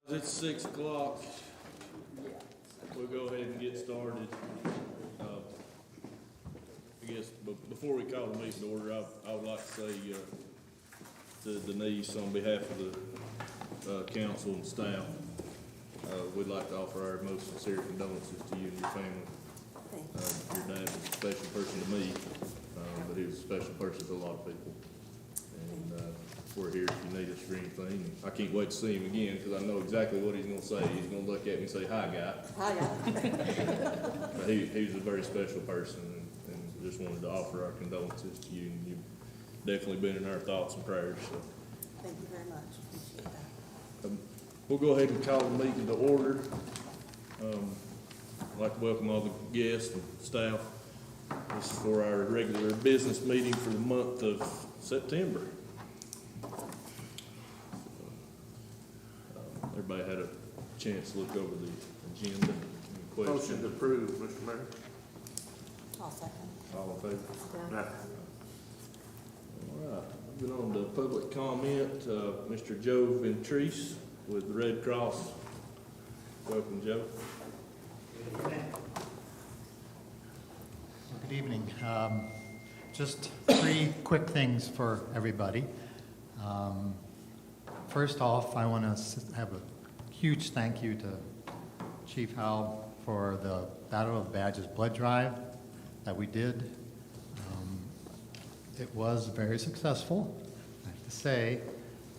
It's 6 o'clock. We'll go ahead and get started. I guess before we call the meeting to order, I would like to say to Denise, on behalf of the council and staff, we'd like to offer our most sincere condolences to you and your family. Your dad was a special person to me, but he was a special person to a lot of people. And we're here if you need us for anything. I can't wait to see him again because I know exactly what he's going to say. He's going to look at me and say, "Hi, guy." Hi, guy. But he was a very special person, and just wanted to offer our condolences to you. And you've definitely been in our thoughts and prayers. So Thank you very much. Appreciate that. we'll go ahead and call the meeting to order. I'd like to welcome all the guests and staff. This is for our regular business meeting for the month of September. Everybody had a chance to look over the agenda and questions. Motion to approve, Mr. Mayor. I'll second. All in favor? Yeah. All right, moving on to public comment, Mr. Joe Ventrice with the Red Cross. Welcome, Joe. Good evening. Just three quick things for everybody. First off, I want to have a huge thank you to Chief Howell for the Battle of the Badges blood drive that we did. It was very successful, I have to say,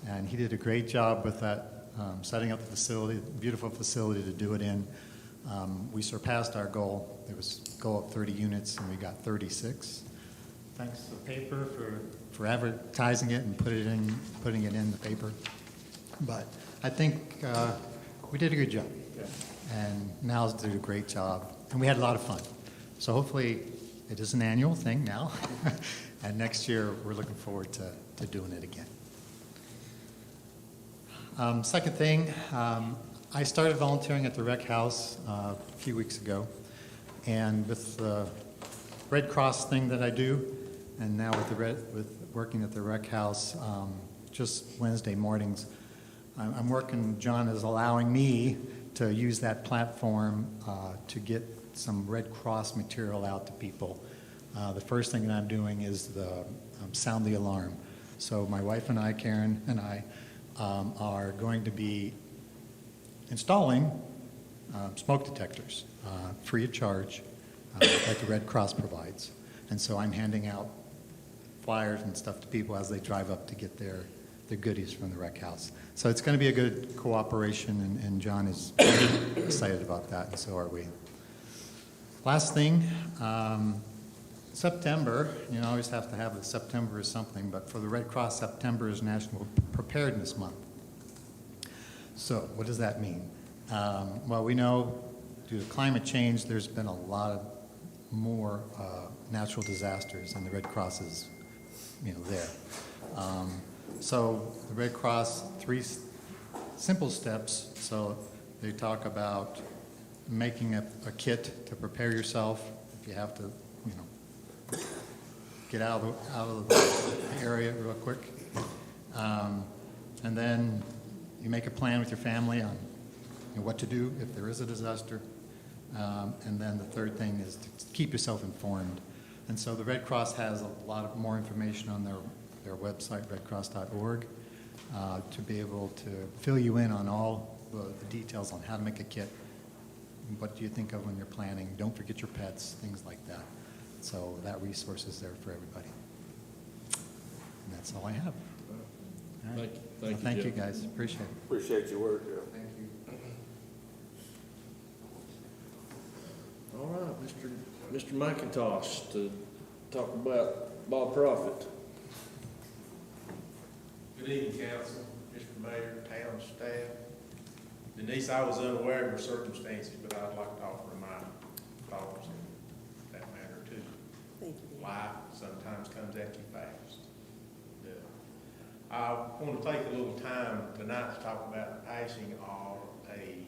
and he did a great job with that, setting up the facility, beautiful facility to do it in. We surpassed our goal. There was a goal of 30 units, and we got 36. Thanks to the paper for advertising it and putting it in the paper. But I think we did a good job, and Mal's did a great job, and we had a lot of fun. So hopefully it is an annual thing now, and next year we're looking forward to doing it again. Second thing, I started volunteering at the Rec House a few weeks ago, and with the Red Cross thing that I do, and now with working at the Rec House, just Wednesday mornings, I'm working. John is allowing me to use that platform to get some Red Cross material out to people. The first thing that I'm doing is the sound the alarm. So my wife and I, Karen and I, are going to be installing smoke detectors free of charge that the Red Cross provides. And so I'm handing out flyers and stuff to people as they drive up to get their goodies from the Rec House. So it's going to be a good cooperation, and John is excited about that, and so are we. Last thing, September, you know, always have to have the September or something, but for the Red Cross, September is National Preparedness Month. So what does that mean? Well, we know due to climate change, there's been a lot of more natural disasters, and the Red Cross is, there. So the Red Cross, three simple steps. So they talk about making a kit to prepare yourself if you have to, get out of the area real quick. And then you make a plan with your family on what to do if there is a disaster. And then the third thing is to keep yourself informed. And so the Red Cross has a lot of more information on their website, redcross.org, to be able to fill you in on all the details on how to make a kit. What do you think of when you're planning? Don't forget your pets, things like that. So that resource is there for everybody. And that's all I have. All right. Thank you, you guys. Appreciate it. Appreciate your work, Joe. Thank you. All right, Mr. McIntosh to talk about Bob Prophet. Good evening, council, Mr. Mayor, town staff. Denise, I was unaware of your circumstances, but I'd like to offer my thoughts in that matter too. Thank you. Life sometimes comes at you fast. I want to take a little time tonight to talk about the passing of a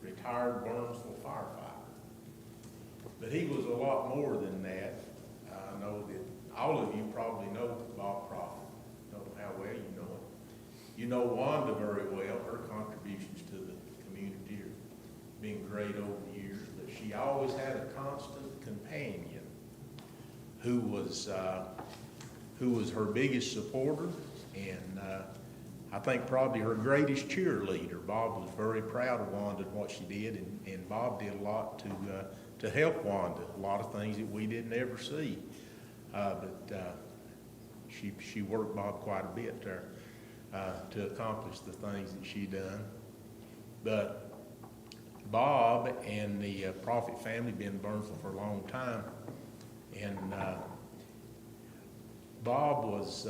retired Burnsville firefighter. But he was a lot more than that. I know that all of you probably know Bob Prophet. Know how well you know him. You know Wanda very well, her contributions to the been great over the years, but she always had a constant companion who was her biggest supporter, and I think probably her greatest cheerleader. Bob was very proud of Wanda and what she did, and Bob did a lot to help Wanda, a lot of things that we didn't ever see. But she worked Bob quite a bit there to accomplish the things that she done. But Bob and the Profit family been in Burnsville for a long time, and Bob was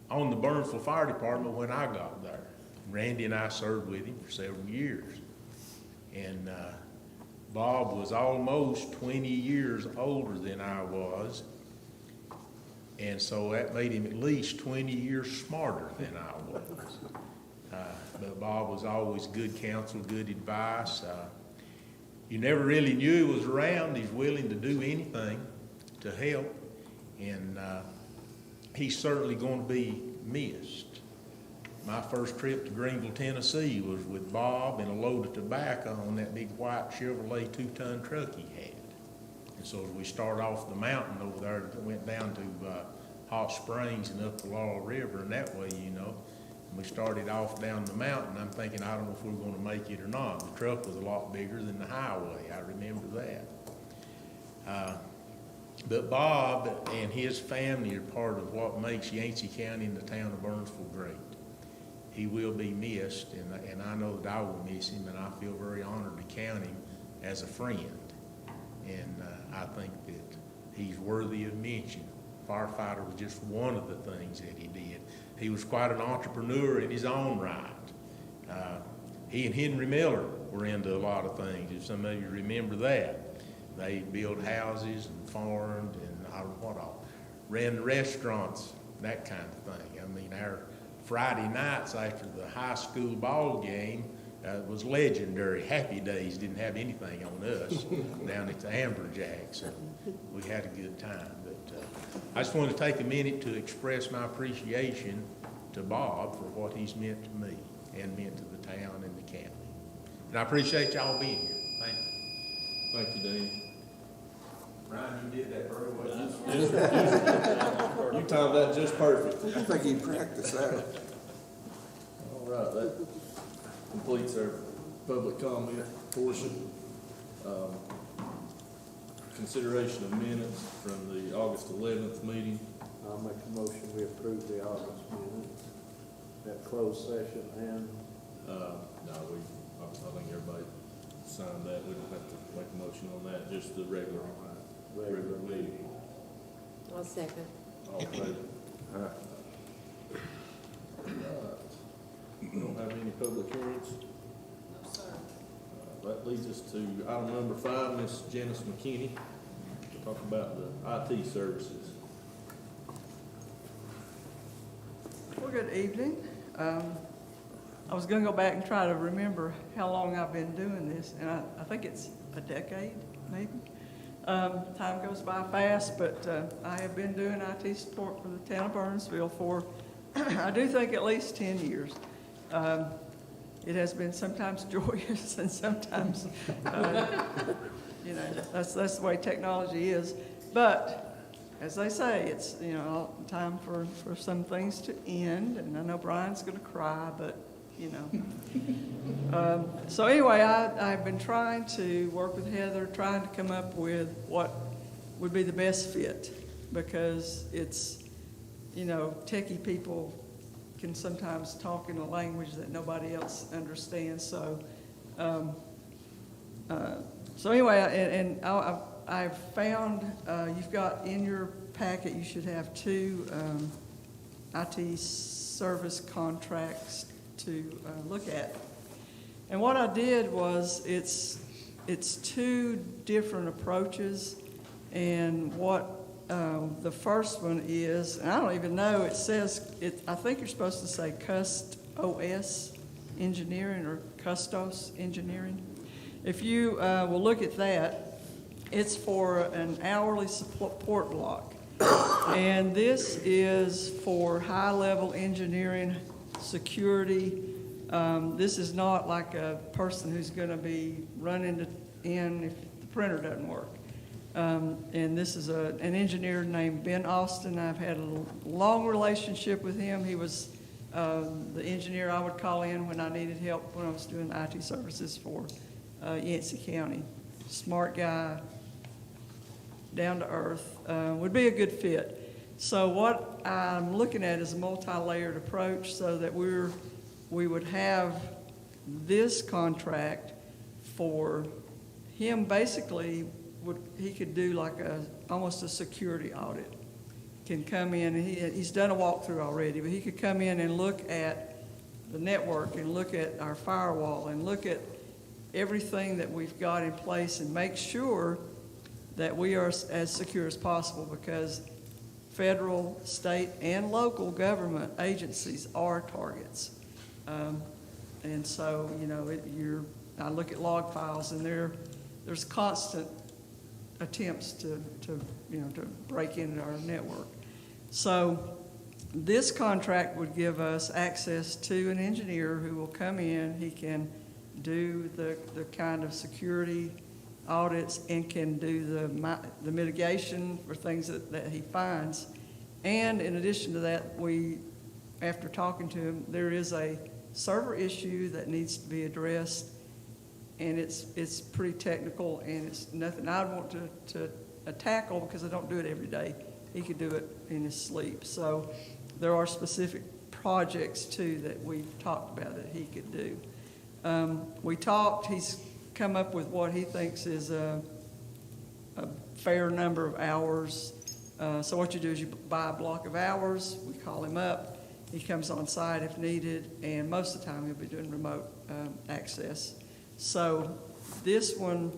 on the Burnsville Fire Department when I got there. Randy and I served with him for several years. And Bob was almost 20 years older than I was. And so that made him at least 20 years smarter than I was. But Bob was always good counsel, good advice. You never really knew he was around. He's willing to do anything to help. And he's certainly going to be missed. My first trip to Greenville, Tennessee was with Bob and a load of tobacco on that big white Chevrolet 2-ton truck he had. And so as we started off the mountain over there, went down to Hot Springs and up the Laurel River, and that way, you know. And we started off down the mountain. I'm thinking, I don't know if we were going to make it or not. The truck was a lot bigger than the highway. I remember that. But Bob and his family are part of what makes Yancey County and the town of Burnsville great. He will be missed, and I know that I will miss him, and I feel very honored to count him as a friend. And I think that he's worthy of mention. Firefighter was just one of the things that he did. He was quite an entrepreneur in his own right. He and Henry Miller were into a lot of things, if some of you remember that. They built houses and farmed and I don't know what all. Ran restaurants, that kind of thing. I mean, our Friday nights after the high school ball game was legendary. Happy Days didn't have anything on us down at the Amberjack, so we had a good time. But I just wanted to take a minute to express my appreciation to Bob for what he's meant to me and meant to the town and the county. And I appreciate y'all being here. Thank you. Thank you, Dean. Ryan, you did that very well. You timed that just perfect. I think he practiced that. All right, that completes our public comment portion. Consideration of minutes from the August 11th meeting. I'll make a motion, we approve the August minutes, that closed session and. No, I think everybody signed that. We don't have to make a motion on that, just the regular meeting. I'll second. All in favor? Right. We don't have any public hearings? No, sir. That leads us to item number 5, Ms. Janice McKinney, to talk about the IT services. Well, good evening. I was going to go back and try to remember how long I've been doing this, and I think it's a decade, maybe. Time goes by fast, but I have been doing IT support for the town of Burnsville for, I do think, at least 10 years. It has been sometimes joyous and sometimes, you know, that's the way technology is. But as they say, it's, you know, time for some things to end, and I know Brian's going to cry, but you know. So anyway, I've been trying to work with Heather, trying to come up with what would be the best fit, because it's, you know, techie people can sometimes talk in a language that nobody else understands. So, so anyway, I've found, you've got in your packet, you should have 2 IT service contracts to look at. And what I did was, it's 2 different approaches, and what the first one is, and I don't even know, it says, I think you're supposed to say CustOS engineering or Custos engineering. If you will look at that, it's for an hourly support block. And this is for high-level engineering, security, This is not like a person who's gonna be running in if the printer doesn't work. And this is an engineer named Ben Austin. I've had a long relationship with him. He was the engineer I would call in when I needed help when I was doing IT services for Yancey County. Smart guy, down to earth, would be a good fit. So what I'm looking at is a multi-layered approach so that we would have this contract for him. Basically, he could do like almost a security audit. Can come in, and he's done a walkthrough already, but he could come in and look at the network and look at our firewall and look at everything that we've got in place and make sure that we are as secure as possible, because federal, state, and local government agencies are targets. And so, you know, I look at log files, and there's constant attempts to break into our network. So this contract would give us access to an engineer who will come in. He can do the kind of security audits and can do the mitigation for things that he finds. And in addition to that, after talking to him, there is a server issue that needs to be addressed, and it's pretty technical, and it's nothing I'd want to tackle because I don't do it every day. He could do it in his sleep. So there are specific projects too that we've talked about that he could do. He's come up with what he thinks is a fair number of hours. So what you do is you buy a block of hours, we call him up, he comes on site if needed, and most of the time he'll be doing remote access. So this one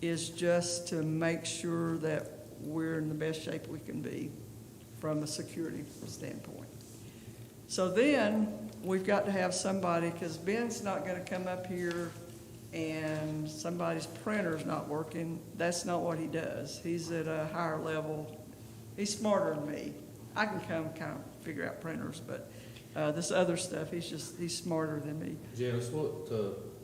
is just to make sure that we're in the best shape we can be from a security standpoint. So then we've got to have somebody, because Ben's not going to come up here and somebody's printer's not working. That's not what he does. He's at a higher level. He's smarter than me. I can come kind of figure out printers, but this other stuff, he's smarter than me. Janice, what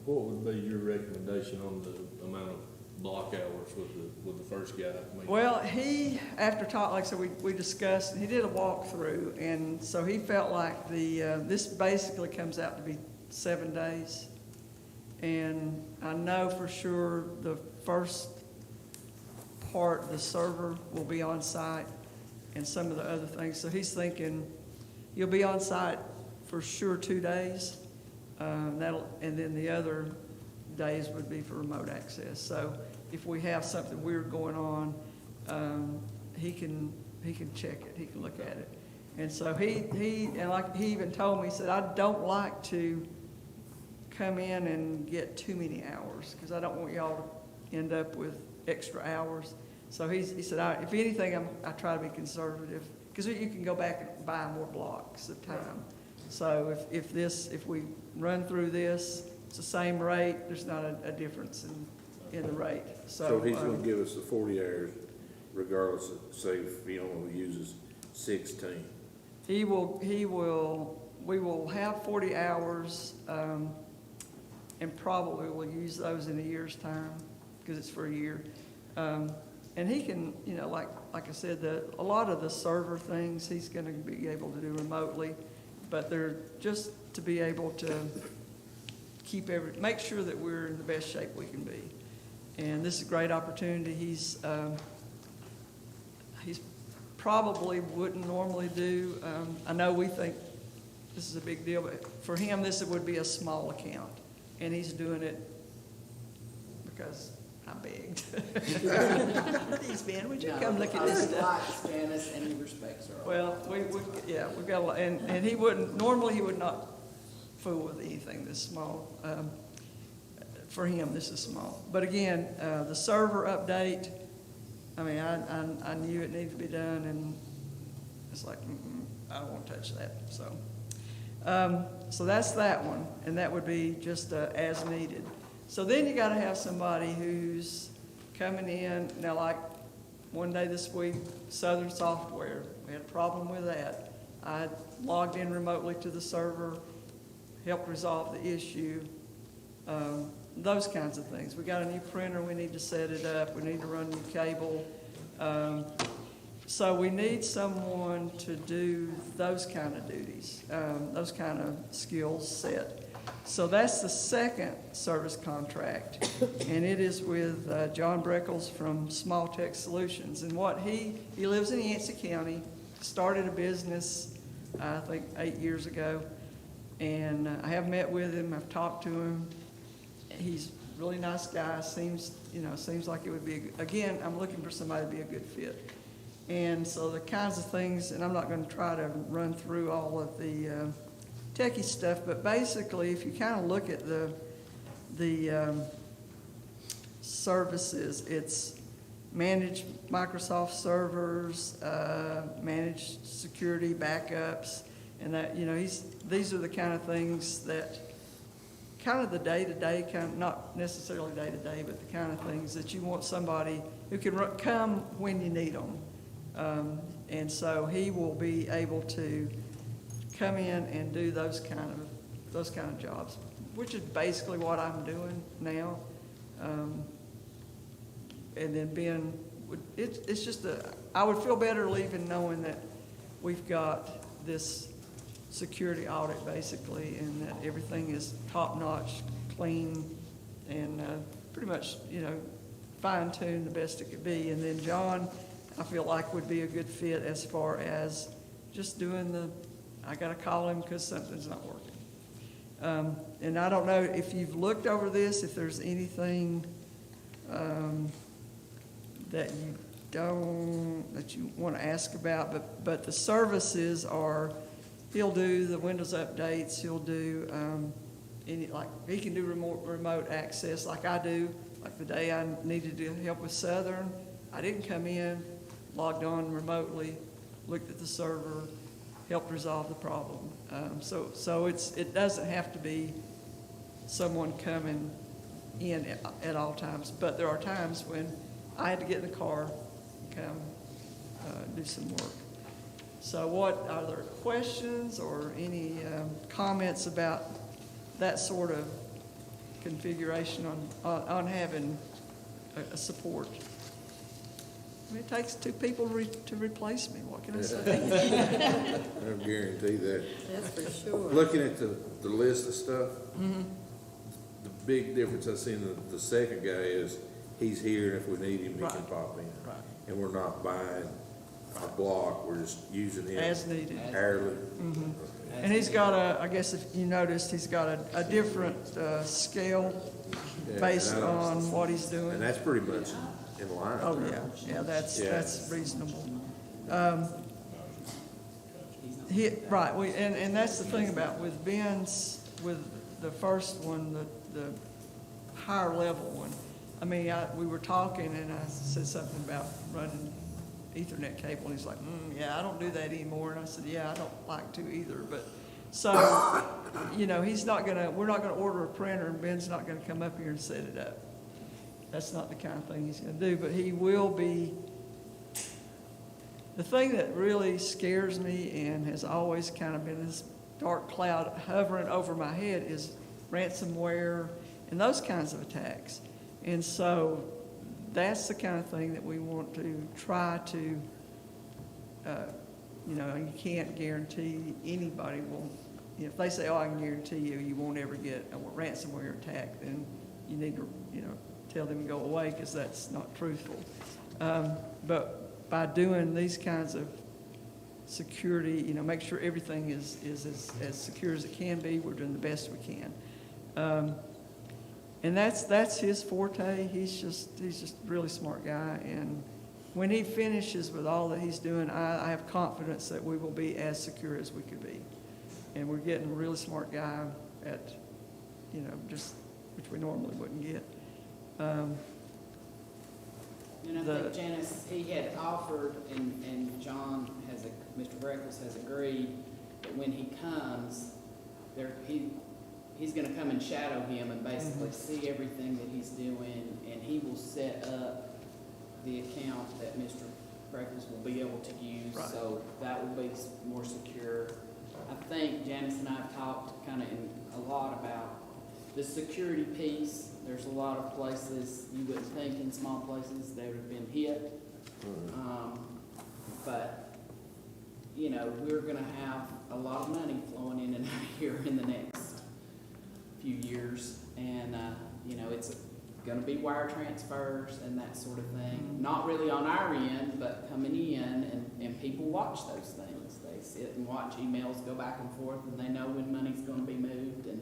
would be your recommendation on the amount of block hours with the first guy? Well, like I said, we discussed, he did a walkthrough, and so he felt like this basically comes out to be 7 days. And I know for sure the first part, the server will be on site and some of the other things. So he's thinking you'll be on site for sure 2 days. And then the other days would be for remote access. So if we have something weird going on, he can check it. He can look at it. And so he even told me, he said, I don't like to come in and get too many hours because I don't want y'all to end up with extra hours. So he said, if anything, I try to be conservative because you can go back and buy more blocks of time. So if we run through this, it's the same rate. There's not a difference in the rate. So he's gonna give us the 40 hours regardless of, say, if he only uses 16. We will have 40 hours, and probably will use those in a year's time because it's for a year. And he can, like I said, a lot of the server things he's going to be able to do remotely, but they're just to be able to make sure that we're in the best shape we can be. And this is a great opportunity. He's probably wouldn't normally do. I know we think this is a big deal, but for him, this would be a small account. And he's doing it because I begged. Please, Ben, would you come look at this stuff? I respect Janice and he respects her. Well, we've got a lot, and he would not fool with anything this small. For him, this is small. But again, the server update, I mean, I knew it needed to be done, and it's like, I don't want to touch that. So that's that one, and that would be just as needed. So then you got to have somebody who's coming in. Now, like one day this week, Southern Software, we had a problem with that. I logged in remotely to the server. helped resolve the issue, those kinds of things. We got a new printer, we need to set it up, we need to run new cable. So we need someone to do those kind of duties, those kind of skills set. So that's the second service contract, and it is with John Breckles from Small Tech Solutions. And what he lives in Yancey County, started a business, I think 8 years ago, and I have met with him, I've talked to him. He's a really nice guy, seems like it would be, again, I'm looking for somebody to be a good fit. And so the kinds of things, and I'm not going to try to run through all of the techie stuff, but basically, if you kind of look at the services, it's managed Microsoft servers, managed security backups, and that, these are the kind of things that kind of the day-to-day, not necessarily day-to-day, but the kind of things that you want somebody who can come when you need them. And so he will be able to come in and do those kind of jobs, which is basically what I'm doing now. And then Ben, it's just I would feel better leaving knowing that we've got this security audit basically, and that everything is top-notch, clean, and pretty much, fine-tuned the best it could be. And then John, I feel like would be a good fit as far as just doing I gotta call him because something's not working. And I don't know if you've looked over this, if there's anything that you want to ask about, but the services are, he'll do the Windows updates, he'll do he can do remote access like I do. Like the day I needed to help with Southern, I didn't come in, logged on remotely, looked at the server, helped resolve the problem. So it doesn't have to be someone coming in at all times, but there are times when I had to get in the car, come do some work. So are there questions or any comments about that sort of configuration on having a support? I mean, it takes two people to replace me. What can I say? I guarantee that. That's for sure. Looking at the list of stuff, the big difference I see in the second guy is he's here, and if we need him, he can pop in. Right. And we're not buying a block, we're just using him. As needed. Hourly. And he's got I guess if you noticed, he's got a different scale based on what he's doing. And that's pretty much in line. Oh, yeah, that's reasonable. Right, and that's the thing about with Ben's, with the first one, the higher level one. I mean, we were talking and I said something about running Ethernet cable, and he's like, yeah, I don't do that anymore. And I said, yeah, I don't like to either. But so, we're not gonna order a printer, and Ben's not gonna come up here and set it up. That's not the kind of thing he's gonna do, but he will be. The thing that really scares me and has always kind of been this dark cloud hovering over my head is ransomware and those kinds of attacks. And so that's the kind of thing that we want to try to, you can't guarantee anybody will, if they say, I can guarantee you won't ever get a ransomware attack, then you need to, tell them to go away, because that's not truthful. But by doing these kinds of security, make sure everything is as secure as it can be. We're doing the best we can. And that's his forte. He's just a really smart guy. And when he finishes with all that he's doing, I have confidence that we will be as secure as we could be. And we're getting a really smart guy at, which we normally wouldn't get. And I think Janice, he had offered, and John Mr. Breckles has agreed that when he comes, he's gonna come and shadow him and basically see everything that he's doing, and he will set up the account that Mr. Breckles will be able to use. Right. So that will be more secure. I think Janice and I have talked kind of a lot about the security piece. There's a lot of places you wouldn't think in small places they would have been hit. But, you know, we're gonna have a lot of money flowing in and out of here in the next few years. And, you know, it's gonna be wire transfers and that sort of thing. Not really on our end, but coming in, and people watch those things. They sit and watch emails go back and forth, and they know when money's gonna be moved. And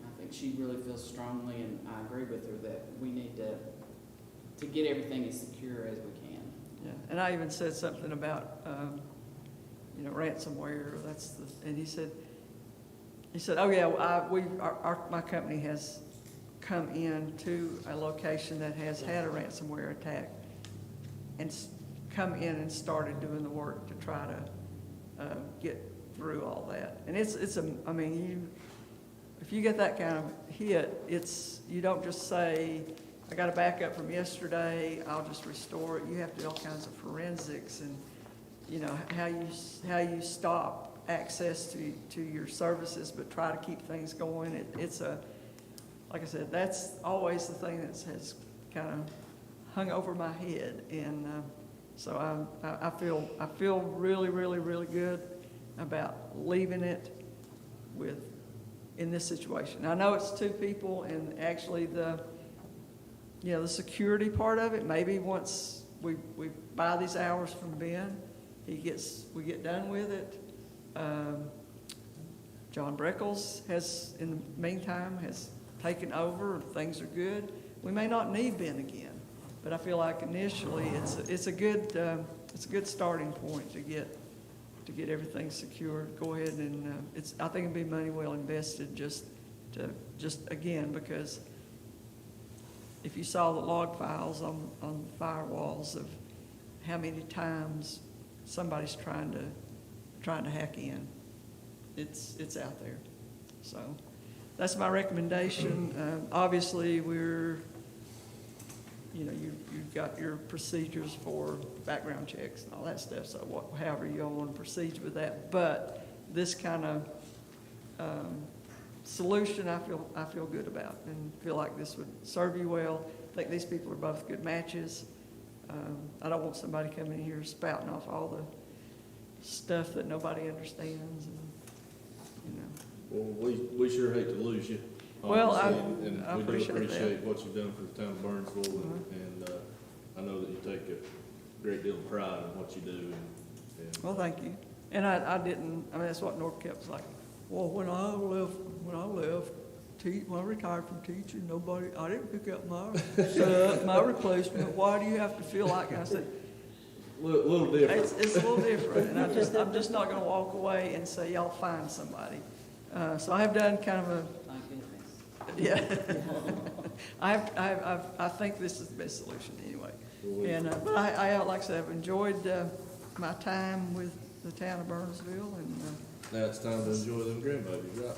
I think she really feels strongly, and I agree with her, that we need to get everything as secure as we can. Yeah, and I even said something about, you know, ransomware, and he said, oh yeah, my company has come in to a location that has had a ransomware attack and come in and started doing the work to try to get through all that. And I mean, if you get that kind of hit, you don't just say, I got a backup from yesterday, I'll just restore it. You have to do all kinds of forensics and, you know, how you stop access to your services, but try to keep things going. Like I said, that's always the thing that has kind of hung over my head. And so I feel really, really, really good about leaving it in this situation. I know it's two people, and actually the security part of it, maybe once we buy these hours from Ben, we get done with it. John Breckles in the meantime, has taken over. Things are good. We may not need Ben again, but I feel like initially it's a good starting point to get everything secure. Go ahead and I think it'd be money well invested just again, because if you saw the log files on the firewalls of how many times somebody's trying to hack in, it's out there. So that's my recommendation. Obviously, you've got your procedures for background checks and all that stuff. So however you all want to proceed with that, but this kind of solution, I feel good about, and feel like this would serve you well. I think these people are both good matches. I don't want somebody coming in here spouting off all the stuff that nobody understands, and you know. Well, we sure hate to lose you. Well, obviously, and I we do appreciate appreciate that. what you've done for the town of Burnsville, and I know that you take a great deal of pride in what you do. And Well, thank you. And I mean, that's what North kept was like, well, when I retired from teaching, I didn't pick up my replacement. Why do you have to feel like, I said, little different. it's a little different, and I'm just not gonna walk away and say, y'all find somebody. So I have done kind of a, Thank goodness. yeah. I think this is the best solution anyway. And, but I, like I said, I've enjoyed, my time with the town of Burnsville, and, Now it's time to enjoy them grandbabies, right?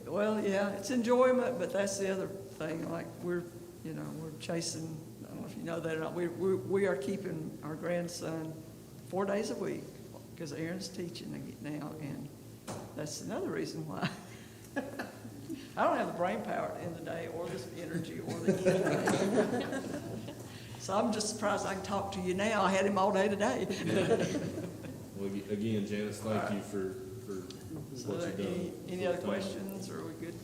well, yeah, it's enjoyment, but that's the other thing, like, we're chasing, I don't know if you know that or not, we are keeping our grandson 4 days a week, because Aaron's teaching now, and that's another reason why. I don't have the brain power to end the day, or the energy, or the anything. So I'm just surprised I can talk to you now. I had him all day today. Well, again, Janice, thank you for So what you've done. any other questions, or are we good?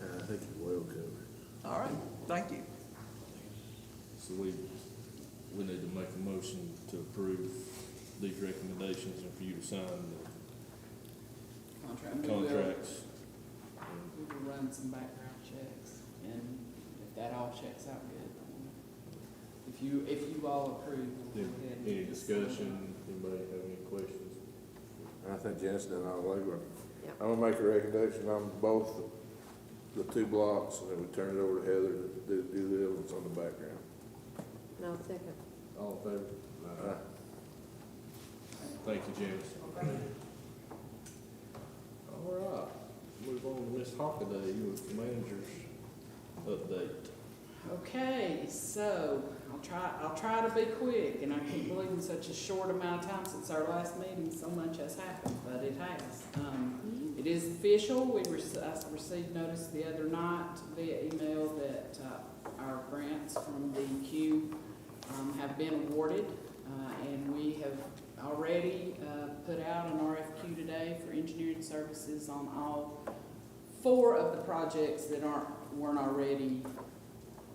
I think you're well covered. All right, thank you. So we need to make a motion to approve these recommendations and for you to sign Contract. the contracts. We will run some background checks, and if that all checks out good, if you all approve, we'll go ahead and. Any discussion? Anybody have any questions? I think Janice done all the legwork. Yep. I'm gonna make a recommendation on both the 2 blocks, and then we turn it over to Heather to do due diligence on the background. No, second. All in favor? Aye. Thank you, Janice. All right, move on to Ms. Hockaday with the manager's update. Okay, so I'll try to be quick, and I can't believe in such a short amount of time since our last meeting, so much has happened, but it has. It is official. I received notice the other night via email that our grants from DEQ have been awarded, and we have already put out an RFQ today for engineering services on all 4 of the projects that weren't already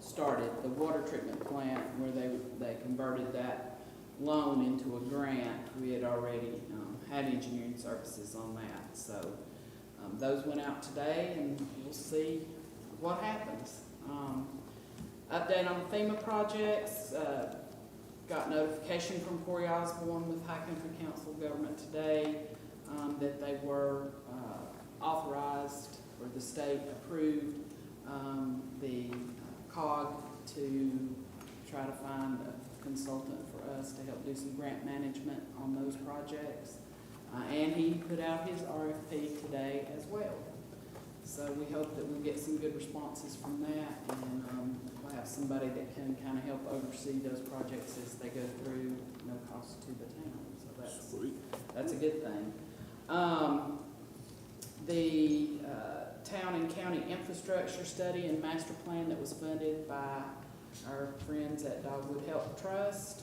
started. The water treatment plant, where they converted that loan into a grant, we had already had engineering services on that. So those went out today, and we'll see what happens. Update on FEMA projects. Got notification from Corey Osborne with High Country Council of Government today that they were authorized, or the state approved the COG to try to find a consultant for us to help do some grant management on those projects. And he put out his RFP today as well. So we hope that we'll get some good responses from that, and we'll have somebody that can kind of help oversee those projects as they go through, no cost to the town. So that's a good thing. The town and county infrastructure study and master plan that was funded by our friends at Dogwood Health Trust.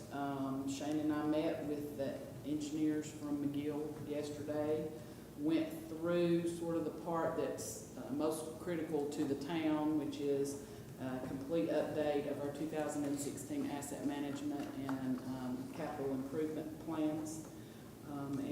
Shane and I met with the engineers from McGill yesterday, went through sort of the part that's most critical to the town, which is a complete update of our 2016 asset management and capital improvement plans.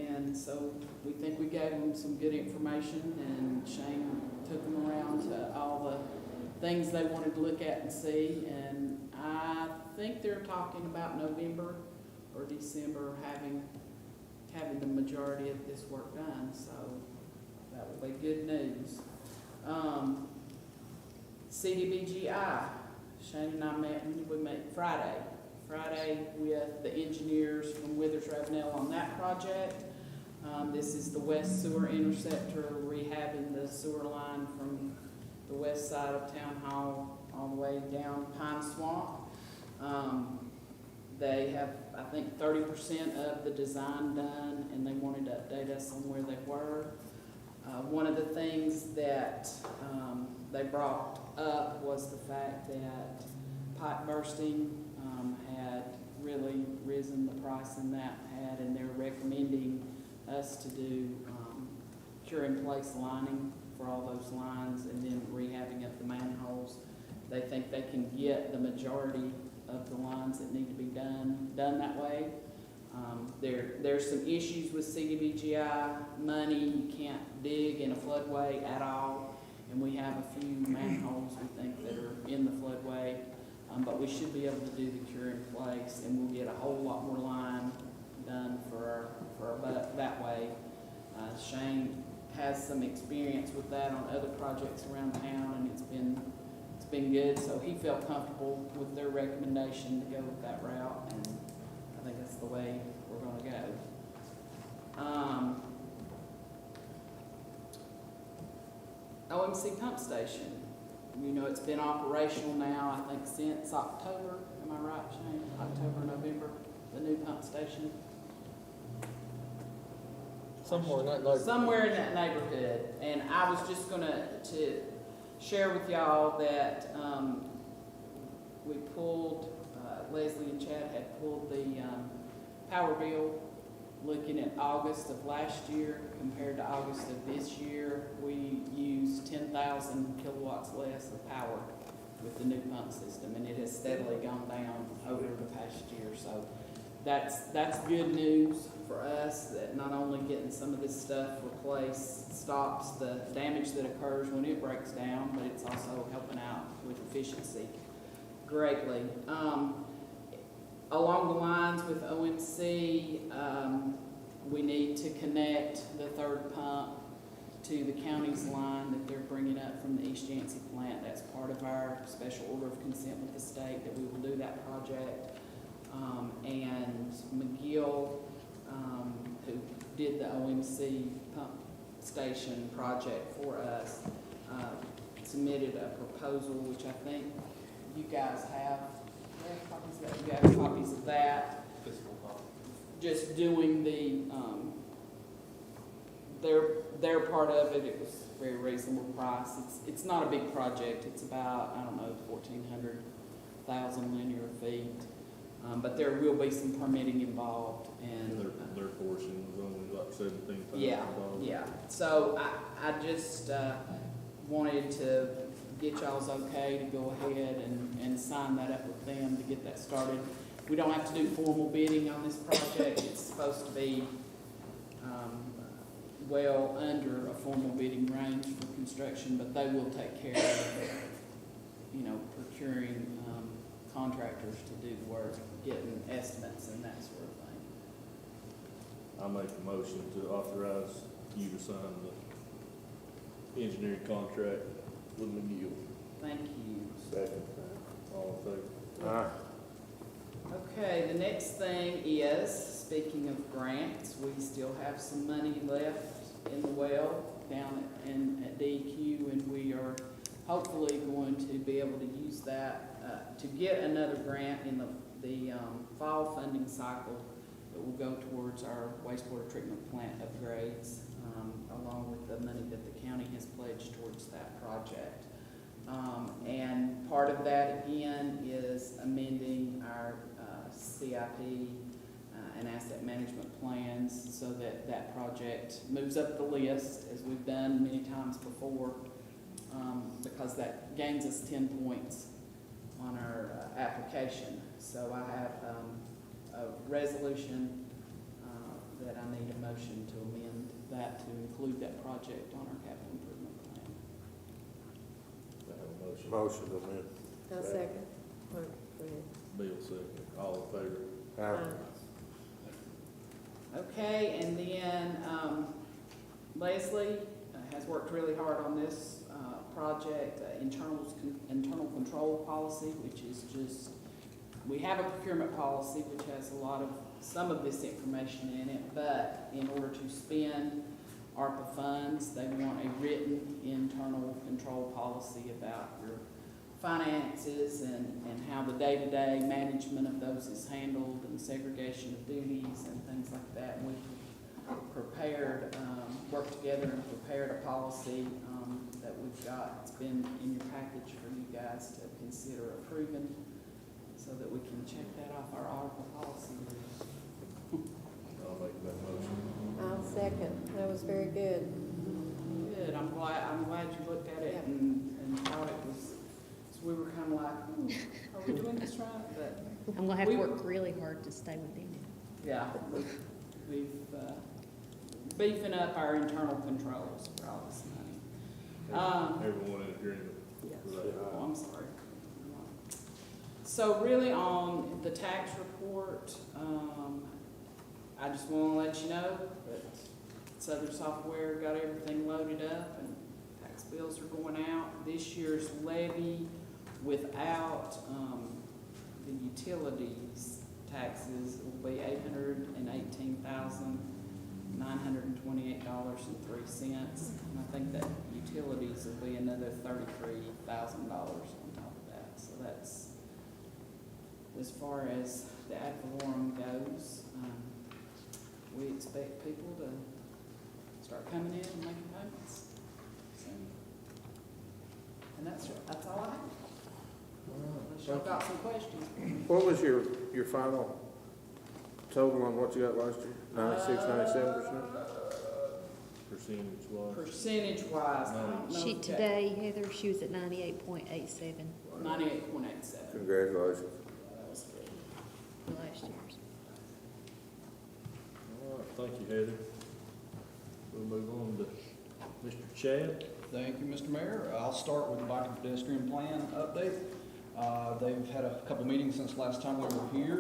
And so we think we gave them some good information, and Shane took them around to all the things they wanted to look at and see. And I think they're talking about November or December having the majority of this work done. So that will be good news. CDBGI, Shane and I met Friday with the engineers from Withers Ravenel on that project. This is the West Sewer Interceptor, rehabbing the sewer line from the west side of Town Hall all the way down Pine Swamp. They have, I think, 30% of the design done, and they wanted to update us on where they were. One of the things that they brought up was the fact that pipe bursting had really risen the price in that pad, and they're recommending us to do cure-in-place lining for all those lines, and then rehabbing up the manholes. They think they can get the majority of the lines that need to be done that way. There's some issues with CDBGI money. You can't dig in a floodway at all, and we have a few manholes we think that are in the floodway, but we should be able to do the cure in place, and we'll get a whole lot more line done for our buck that way. Shane has some experience with that on other projects around town, and it's been good, so he felt comfortable with their recommendation to go with that route, and I think that's the way we're going to go. OMC pump station. You know, it's been operational now, I think, since October. Am I right, Shane? October, November, the new pump station? Somewhere in that neighborhood. And I was just going to share with y'all that we pulled, Leslie and Chad had pulled the power bill looking at August of last year compared to August of this year. We used 10,000 kilowatts less of power with the new pump system, and it has steadily gone down over the past year. So that's good news for us, that not only getting some of this stuff replaced stops the damage that occurs when it breaks down, but it's also helping out with efficiency greatly. Along the lines with OMC, we need to connect the third pump to the county's line that they're bringing up from the East Yancey plant. That's part of our special order of consent with the state that we will do that project. And McGill, who did the OMC pump station project for us, submitted a proposal, which I think you guys have, copies of that, you have copies of that. Just doing the, their part of it, it was a very reasonable price. It's not a big project, it's about, I don't know, 1,400,000 linear feet. But there will be some permitting involved and. Their portion was only like $17,000. Yeah. So I just, wanted to get y'all's okay to go ahead and sign that up with them to get that started. We don't have to do formal bidding on this project. It's supposed to be, well under a formal bidding range for construction, but they will take care of, procuring, contractors to do the work, getting estimates and that sort of thing. I make a motion to authorize you to sign the engineering contract with McGill. Thank you. Second. All in favor? Aye. Okay, the next thing is, speaking of grants, we still have some money left in the well down at DEQ, and we are hopefully going to be able to use that to get another grant in the fall funding cycle that will go towards our wastewater treatment plant upgrades, along with the money that the county has pledged towards that project. And part of that, again, is amending our CIP and asset management plans so that that project moves up the list, as we've done many times before, because that gains us 10 points on our application. So I have a resolution that I need a motion to amend that to include that project on our capital improvement plan. I have a motion. Motion to amend. I'll second. Go ahead. Bill second. All in favor? Aye. Okay, and then Leslie has worked really hard on this project, internal control policy, which is just, we have a procurement policy which has some of this information in it, but in order to spend ARPA funds, they want a written internal control policy about your finances and how the day-to-day management of those is handled and segregation of duties and things like that. And we prepared, worked together and prepared a policy that we've got. It's been in your package for you guys to consider approving so that we can check that off our ARPA policy list. I'll make that motion. I'll second. That was very good. Good, I'm glad you looked at it and thought it was, so we were kind of like, are we doing this right? But I'm gonna have to work really hard to stay within it. yeah, we've beefing up our internal controls for all this money. Everyone in agreement with that? Oh, I'm sorry. So really on the tax report, I just want to let you know that Southern Software got everything loaded up and tax bills are going out. This year's levy without the utilities taxes will be $818,928.03. And I think that utilities will be another $33,000 on top of that. So that's as far as the ad valorem goes. We expect people to start coming in and making payments soon. And that's all I have. Unless y'all got some questions. What was your final total on what you got last year? 96, 97%? Percentage-wise? Percentage-wise, I don't know. She, today, Heather, she was at 98.87 98.87. Congratulations. That was good. for last year's. All right, thank you, Heather. We'll move on to Mr. Chad. Thank you, Mr. Mayor. I'll start with the bike and pedestrian plan update. They've had a couple meetings since last time we were here.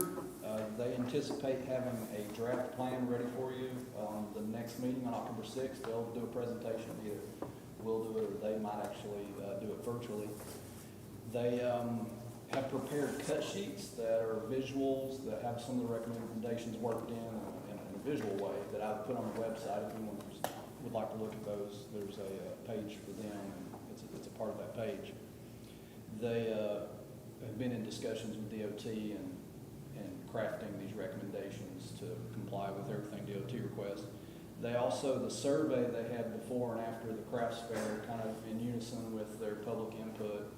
They anticipate having a draft plan ready for you on the next meeting on October 6th. They'll do a presentation, either we'll do it or they might actually do it virtually. They have prepared cut sheets that are visuals that have some of the recommendations worked in a visual way that I've put on the website. If anyone would like to look at those, there's a page for them, and it's a part of that page. They have been in discussions with DOT and crafting these recommendations to comply with everything DOT requests. They also, the survey they had before and after the crafts fair, kind of in unison with their public input,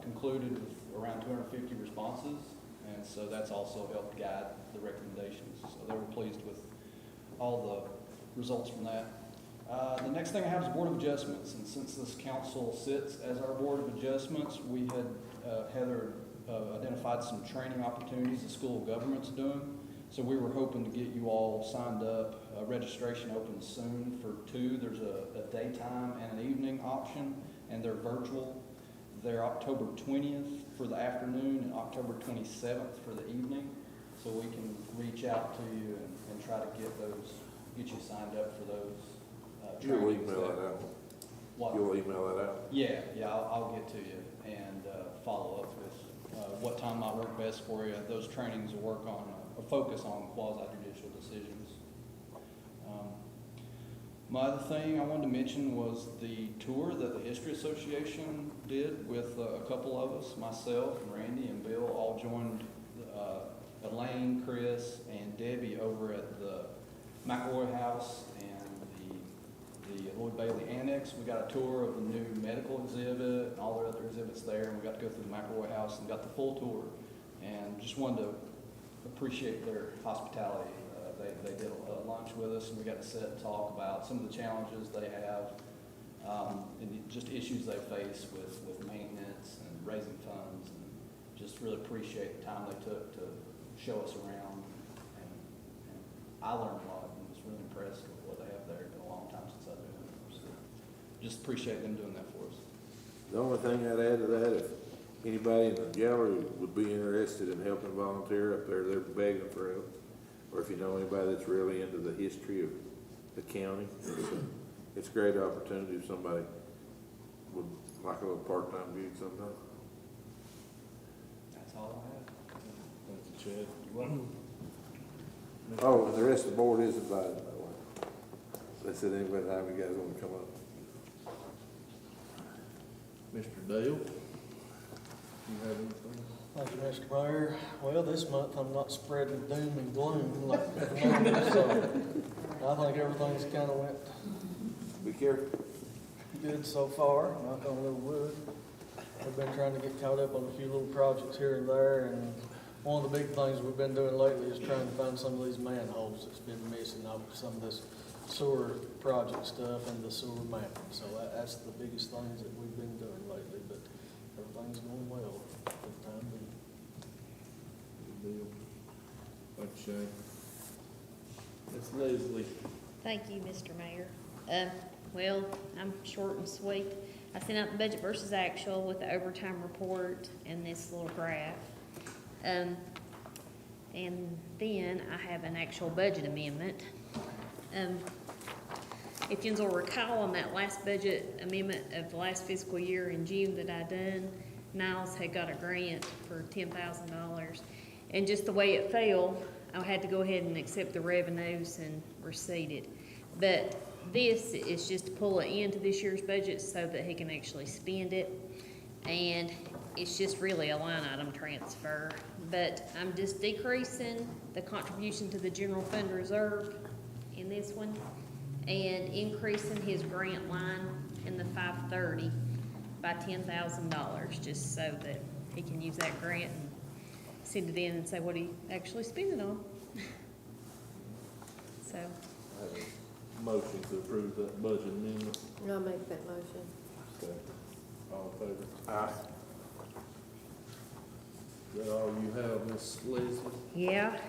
concluded with around 250 responses, and so that's also helped guide the recommendations. So they were pleased with all the results from that. The next thing I have is Board of Adjustments, and since this council sits as our Board of Adjustments, we had, Heather identified some training opportunities the School of Government's doing. So we were hoping to get you all signed up. Registration opens soon for two. There's a daytime and an evening option, and they're virtual. They're October 20th for the afternoon and October 27th for the evening. So we can reach out to you and try to get you signed up for those You'll trainings. email that out. What? You'll email that out. Yeah, I'll get to you and follow up with what time might work best for you. Those trainings will work on a focus on quasi-judicial decisions. My other thing I wanted to mention was the tour that the History Association did with a couple of us, myself, and Randy, and Bill, all joined Elaine, Chris, and Debbie over at the McElroy House and the Lloyd Bailey Annex. We got a tour of the new medical exhibit and all the other exhibits there, and we got to go through the McElroy House and got the full tour. And just wanted to appreciate their hospitality. They did a lunch with us, and we got to sit and talk about some of the challenges they have, and just issues they face with maintenance and raising funds, and just really appreciate the time they took to show us around. And I learned a lot and was really impressed with what they have there. It's been a long time since I've been there. So just appreciate them doing that for us. The only thing I'd add to that, if anybody in the gallery would be interested in helping volunteer up there, they're begging for help. Or if you know anybody that's really into the history of the county, it's a great opportunity if somebody would like a little part-time gig sometime. That's all I have. Thank you, Chad. You're welcome. Oh, and the rest of the board is invited, by the way. They said anybody, how you guys want to come up? Mr. Dale, you have anything? Thank you, Mr. Mayor. Well, this month I'm not spreading doom and gloom like the moment, so I think everything's kind of went Be careful. good so far, knock on a little wood. We've been trying to get caught up on a few little projects here and there, and one of the big things we've been doing lately is trying to find some of these manholes that's been missing off some of this sewer project stuff and the sewer mapping. So that's the biggest things that we've been doing lately, but everything's going well for the time being. Good deal. Thank you, Shane. Ms. Leslie. Thank you, Mr. Mayor. Well, I'm short and sweet. I sent out the budget versus actual with the overtime report and this little graph. And then I have an actual budget amendment. If you will recall on that last budget amendment of the last fiscal year in June that I done, Niles had got a grant for $10,000. And just the way it fell, I had to go ahead and accept the revenues and receipt it. But this is just to pull it into this year's budget so that he can actually spend it. And it's just really a line item transfer. But I'm just decreasing the contribution to the general fund reserve in this one and increasing his grant line in the 530 by $10,000, just so that he can use that grant and send it in and say what he actually spent it on. So, I have a motion to approve that budget amendment. I'll make that motion. Second. All in favor? Aye. Is that all you have, Ms. Leslie? yeah,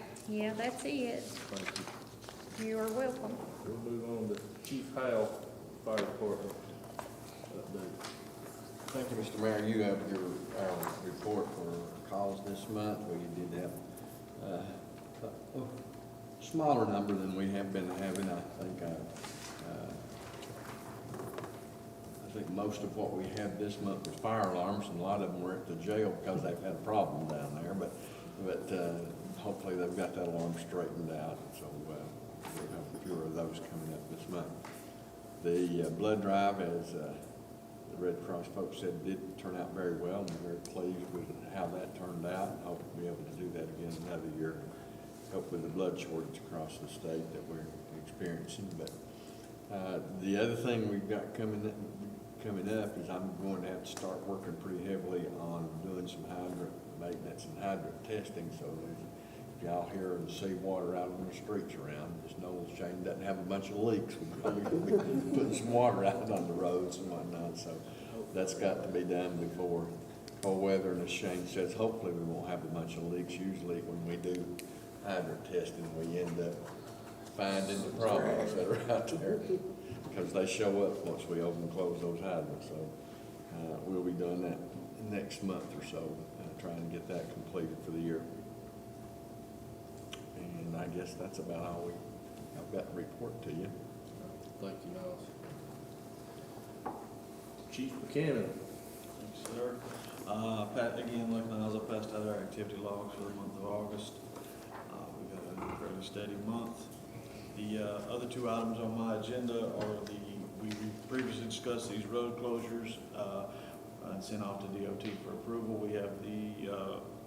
that's it. Thank you. You are welcome. We'll move on to Chief Howe, Fire Department update. Thank you, Mr. Mayor. You have your report for calls this month. We did have a smaller number than we have been having. I think most of what we had this month was fire alarms, and a lot of them were at the jail because they've had a problem down there. But hopefully they've got that alarm straightened out, so we'll have fewer of those coming up this month. The blood drive has the Red Cross folks said did turn out very well, and we're very pleased with how that turned out, and hope we'll be able to do that again another year. Help with the blood shortage across the state that we're experiencing. But the other thing we've got coming up is I'm going to have to start working pretty heavily on doing some hydrant maintenance and hydrant testing. So if y'all hear and see water out on the streets around, just know Shane doesn't have a bunch of leaks. We're probably going to be putting some water out on the roads and whatnot. So that's got to be done before cold weather. And as Shane says, hopefully we won't have a bunch of leaks. Usually when we do hydrant testing, we end up finding the problems that are out there because they show up once we open and close those hydrants. So we'll be doing that next month or so, trying to get that completed for the year. And I guess that's about all I've got to report to you. Thank you, Niles. Chief Buchanan. Thanks, sir. Again, like Niles, I passed out our activity logs for the month of August. We've had a fairly steady month. The other two items on my agenda are we previously discussed these road closures and sent off to DOT for approval. We have the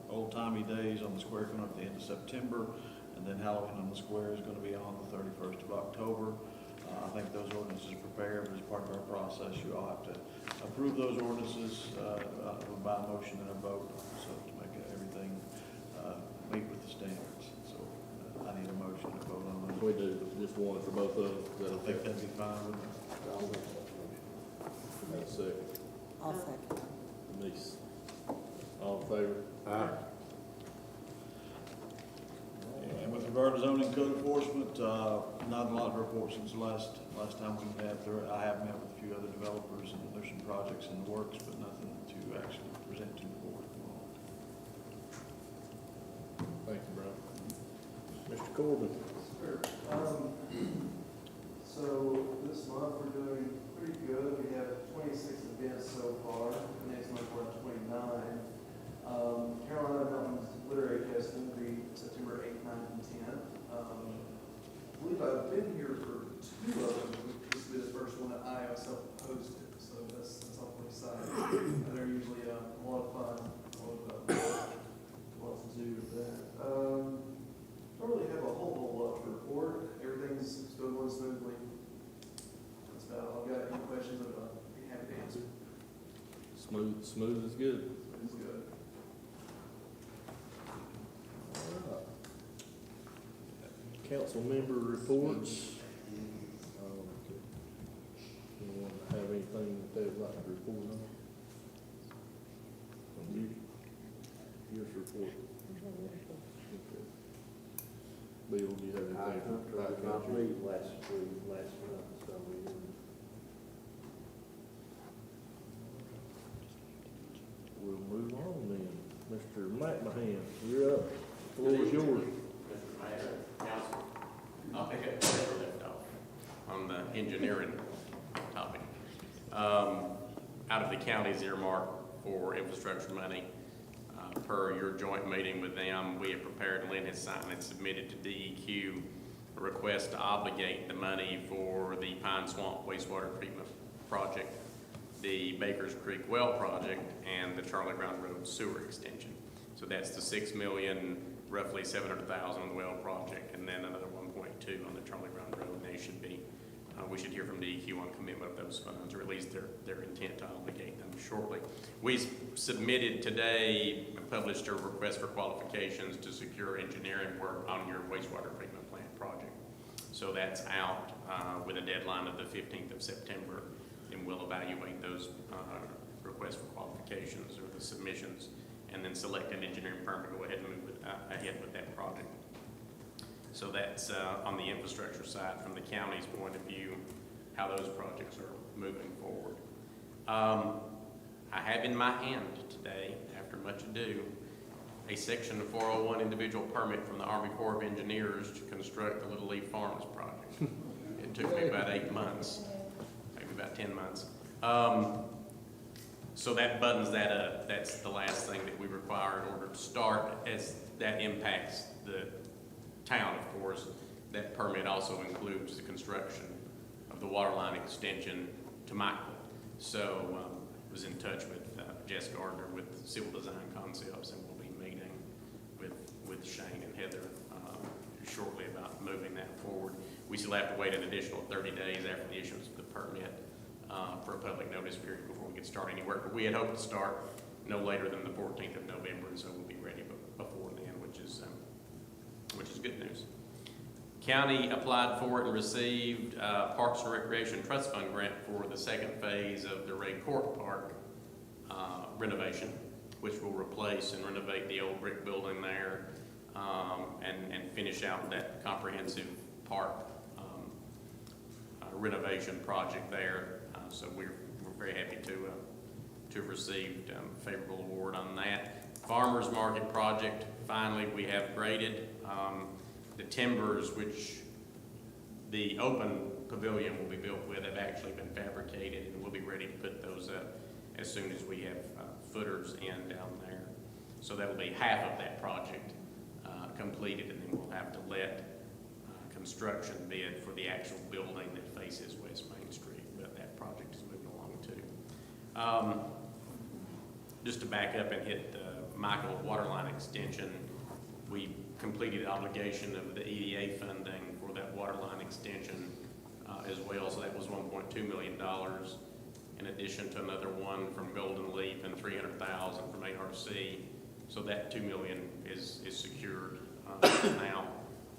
old-timey days on the square coming up at the end of September, and then Halloween on the square is going to be on the 31st of October. I think those ordinances are prepared, but as part of our process, you all have to approve those ordinances by a motion and a vote, so to make everything meet with the standards. So I need a motion to vote on those. We do just one for both of them. I think that'd be fine with me. Got a second. I'll second. Denise. All in favor? Aye. And with regard to zoning code enforcement, not a lot to report since the last time we met there. I have met with a few other developers, and there's some projects in the works, but nothing to actually present to the board. Thank you, Brian. Mr. Corbin. Sure. So this month we're doing pretty good. We have 26 events so far. Next month we'll have 29. Carolina Mountains Literary Festival will be September 8th, 9th, and 10th. I believe I've been here for two of them. This will be the first one that I myself hosted, so that's awfully exciting. And they're usually a lot of fun, a lot to do with that. Don't really have a whole lot to report. Everything's still going smoothly. That's about all. I've got any questions, I'd be happy to answer. Smooth is good. It's good. Council member reports. Anyone have anything that they'd like to report on? From you? Yours report. Okay. Bill, do you have anything? Not me last month, so we didn't. We'll move on then. Mr. McMahon, you're up. The floor is yours. Mr. Mayor, Council, I'll pick up where we left off on the engineering topic. Out of the county's earmark for infrastructure money, per your joint meeting with them, we have prepared, and Lynn has signed and submitted to DEQ a request to obligate the money for the Pine Swamp wastewater treatment project, the Bakers Creek well project, and the Charlie Brown Road sewer extension. So that's the $6 million, roughly $700,000 on the well project, and then another 1.2 on the Charlie Brown Road. And they should be, we should hear from DEQ on commitment of those funds, or at least their intent to obligate them shortly. We submitted today and published a request for qualifications to secure engineering work on your wastewater treatment plant project. So that's out with a deadline of the 15th of September, and we'll evaluate those requests for qualifications or the submissions, and then select an engineering firm to go ahead and move ahead with that project. So that's on the infrastructure side from the county's point of view, how those projects are moving forward. I have in my hand today, after much ado, a Section 401 individual permit from the Army Corps of Engineers to construct the Little Leaf Farms project. It took me about 8 months, maybe about 10 months. So that buttons that up. That's the last thing that we require in order to start, as that impacts the town, of course. That permit also includes the construction of the water line extension to Michael. So, was in touch with Jess Gardner with Civil Design Concepts, and we'll be meeting with Shane and Heather shortly about moving that forward. We still have to wait an additional 30 days after the issuance of the permit for a public notice period before we can start any work. But we had hoped to start no later than the 14th of November, and so we'll be ready before then, which is good news. County applied for it and received Parks and Recreation Trust Fund grant for the second phase of the Ray Court Park renovation, which will replace and renovate the old brick building there and finish out that comprehensive park renovation project there. So we're very happy to have received favorable award on that. Farmers Market project, finally we have graded. The timbers, which the open pavilion will be built with, have actually been fabricated, and we'll be ready to put those up as soon as we have footers in down there. So that'll be half of that project completed, and then we'll have to let construction bid for the actual building that faces West Main Street, but that project is moving along too. Just to back up and hit the Michael Waterline extension, we completed obligation of the EDA funding for that waterline extension as well, so that was $1.2 million, in addition to another one from Golden Leaf and $300,000 from ARC. So that $2 million is secured now,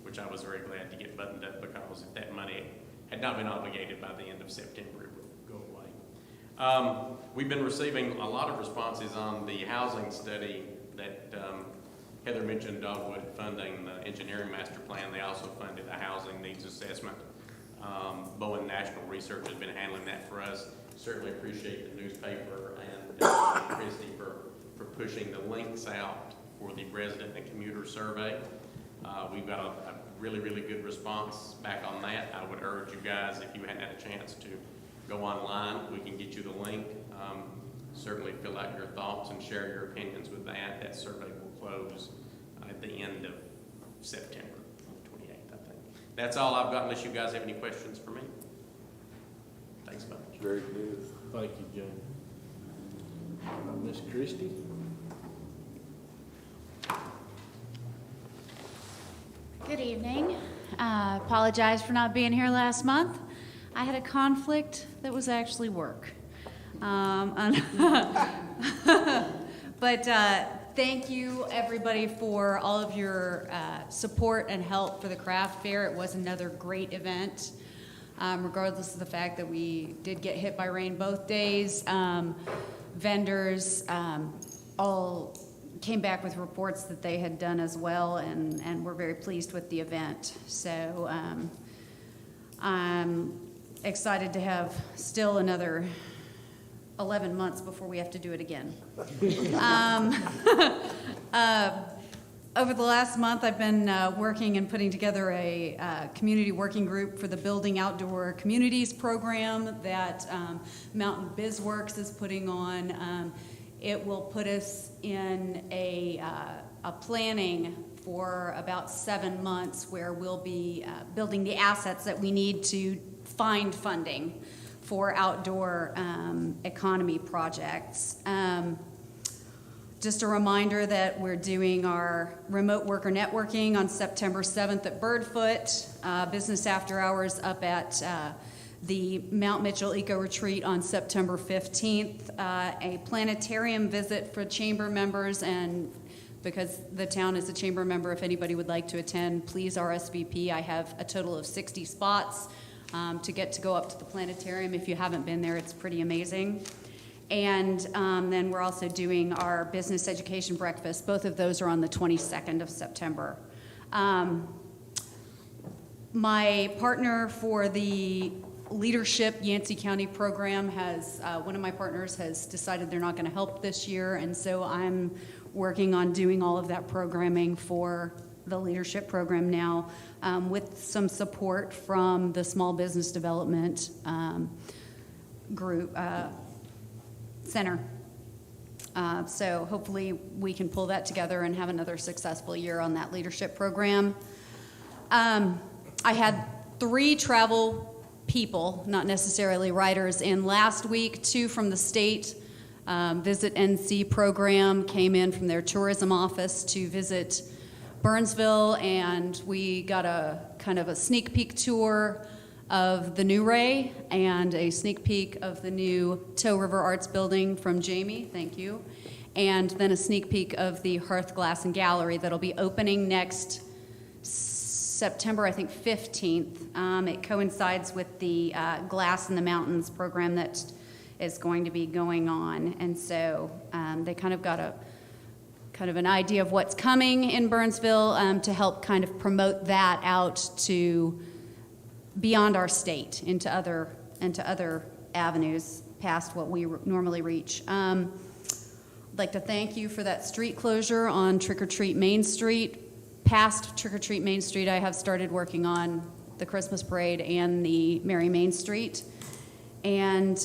which I was very glad to get buttoned up, because if that money had not been obligated by the end of September, it would go away. We've been receiving a lot of responses on the housing study that Heather mentioned. Dogwood funding the engineering master plan. They also funded a housing needs assessment. Bowen National Research has been handling that for us. Certainly appreciate the newspaper and Christy for pushing the links out for the resident and commuter survey. We've got a really, really good response back on that. I would urge you guys, if you hadn't had a chance to go online, we can get you the link. Certainly fill out your thoughts and share your opinions with that. That survey will close at the end of September, on the 28th, I think. That's all I've got, unless you guys have any questions for me. Thanks much. Very good. Thank you, Jane. Ms. Christie? Good evening. Apologize for not being here last month. I had a conflict that was actually work. But thank you, everybody, for all of your support and help for the craft fair. It was another great event, regardless of the fact that we did get hit by rain both days. Vendors all came back with reports that they had done as well, and we're very pleased with the event. So I'm excited to have still another 11 months before we have to do it again. Over the last month, I've been working and putting together a community working group for the Building Outdoor Communities program that Mountain BizWorks is putting on. It will put us in a planning for about 7 months, where we'll be building the assets that we need to find funding for outdoor economy projects. Just a reminder that we're doing our remote worker networking on September 7th at Birdfoot, business after hours up at the Mount Mitchell Eco Retreat on September 15th, a planetarium visit for chamber members, and because the town is a chamber member, if anybody would like to attend, please RSVP. I have a total of 60 spots to get to go up to the planetarium. If you haven't been there, it's pretty amazing. And then we're also doing our business education breakfast. Both of those are on the 22nd of September. My partner for the Leadership Yancey County program has, one of my partners has decided they're not going to help this year, and so I'm working on doing all of that programming for the leadership program now, with some support from the Small Business Development group center. So hopefully we can pull that together and have another successful year on that leadership program. I had 3 travel people, not necessarily writers. And last week, 2 from the state Visit NC program came in from their tourism office to visit Burnsville, and we got a kind of a sneak peek tour of the new Ray and a sneak peek of the new Toe River Arts Building from Jamie, thank you, and then a sneak peek of the Hearth Glass and Gallery that'll be opening next September, I think, 15th. It coincides with the Glass in the Mountains program that is going to be going on, and so they kind of got an idea of what's coming in Burnsville to help kind of promote that out to beyond our state into other avenues past what we normally reach. I'd like to thank you for that street closure on Trick or Treat Main Street. Past Trick or Treat Main Street, I have started working on the Christmas parade and the Merry Main Street. And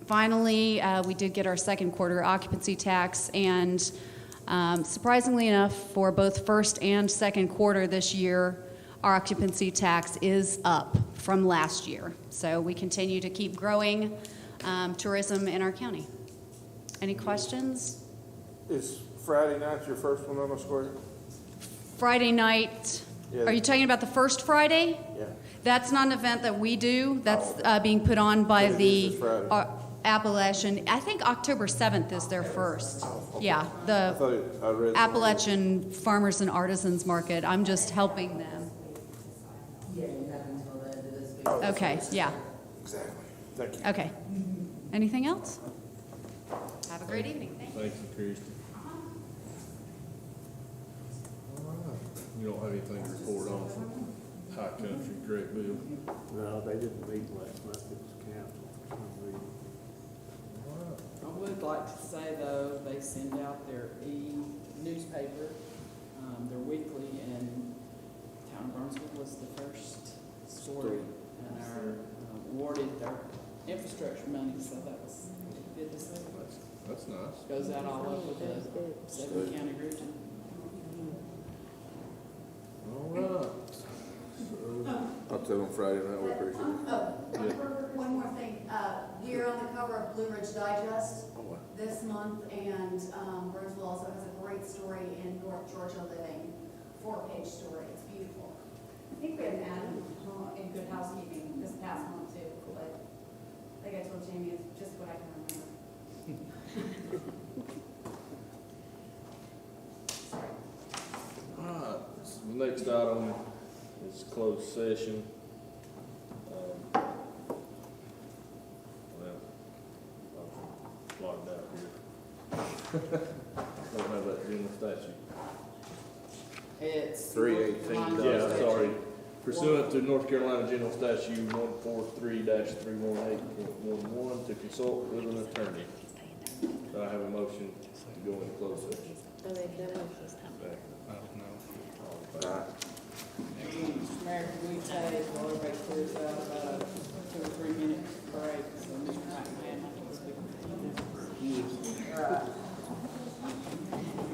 finally, we did get our second quarter occupancy tax, and surprisingly enough, for both first and second quarter this year, our occupancy tax is up from last year. So we continue to keep growing tourism in our county. Any questions? Is Friday night your first one on the square? Friday night, Yeah. Are you talking about the first Friday? Yeah. That's not an event that we do. That's being put on by But it is the this Friday. Appalachian, I think October 7th is their first. Yeah, I the thought I read. Appalachian Farmers and Artisans Market. I'm just helping them. Yeah, you have until the end of this week. Okay, yeah, Exactly. Thank you. okay. Anything else? Have a great evening. Thank you. Thank you, Christie. You don't have anything to report on from High Country, correct, Bill? No, they didn't meet last month, it was council. I would like to say, though, they send out their e-newspaper, their weekly, and Town of Burnsville was the first story, and our awarded their infrastructure money, so that was good to see. That's nice. Goes out all over the 7-county region. All right. I'll tell them Friday night, we appreciate it. One more thing. We're on the cover of Blue Ridge Digest this month, and Burnsville also has a great story in North Georgia Living, 4-page story. It's beautiful. I think we had an ad in Good Housekeeping this past month too, but like I told Jamie, it's just what I can remember. Sorry. All right, so the next item is closed session. Well, I'll block it out here. Don't have that in the statute. It's. 318. Yeah, sorry. Pursuant to North Carolina General Statute 143-318.11, to consult with an attorney. Do I have a motion to go into closed session? I make that motion. Aye. Mr. Mayor, can we table while everybody clears out about